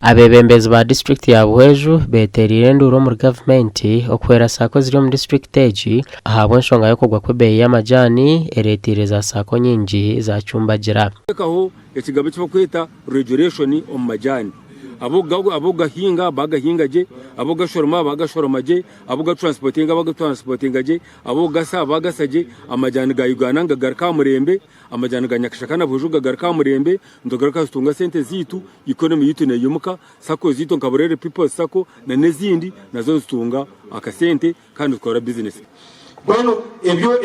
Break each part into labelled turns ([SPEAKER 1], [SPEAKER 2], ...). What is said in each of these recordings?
[SPEAKER 1] abebembezi ba district ya Buheju beterire nduro mu government okwera sako ziri mu district age ahabwo nshonga yo kugwa kwebeye y'amajani eretireza sako nyingi za Chumbagira
[SPEAKER 2] kaho ekigabo cyo kweta regulation on majani aboga hinga bagahingaje aboga shoroma bagashoromaje aboga transportinga bagatransportingaje aboga sa bagasaje amajani ga Uganda ngagarka murembe amajani ga Nyakashakana Bujuga garka murembe ndogarka stunga sente zitu economy yitu ne yumuka sako zitu nkaburere people sako na nezindi nazo stunga akasente kandi ukora business
[SPEAKER 3] bueno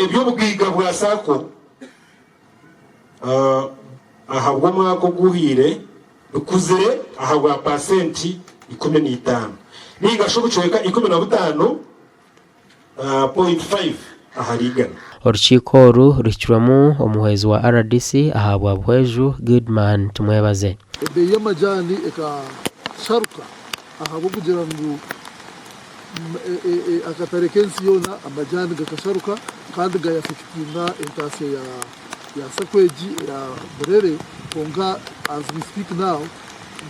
[SPEAKER 3] ebyo bugiga bwa sako ahabwa mwako guhire ukuzire ahabwa pasenti 15 niga shobuchweka 15.5 ahariga
[SPEAKER 1] Urukiko rukirwamo umuhezi wa RDC ahabwa Buheju Goodman tumwebaze
[SPEAKER 4] ebe y'amajani eka sharuka ahabwo kugira ngo akatarekensi yona amajani gakasharuka kandi gayafikitina entase ya sakweji ya burere konga as we speak now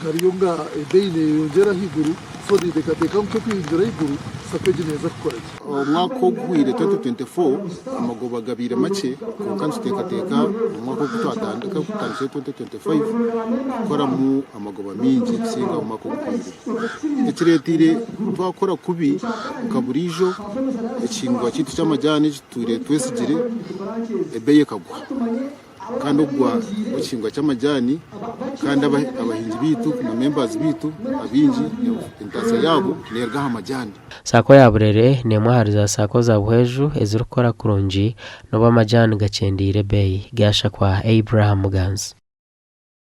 [SPEAKER 4] gariyonga ebeine yongera higuru so dikateka mko kwinjira higuru sakweji neza kukorera
[SPEAKER 5] umwaka gwire 2024 amagoba gabire make kandi tekateka umwaka gutandika kutanze 2025 kora mu amagoba mingi singa umwaka gwire ikiretire twakora kubi kaburijo ekingwa kitu cy'amajani ture twesigire ebeye kagwa kandi ugwa ukingwa cy'amajani kandi abahinzi bitu na members bitu abinji intasa yabo nerga amajani
[SPEAKER 1] sako ya burere nemwe hariza sako za Buheju ezirukora kurunji no bamajani gacendire bei gasha kwa Abraham Muganza.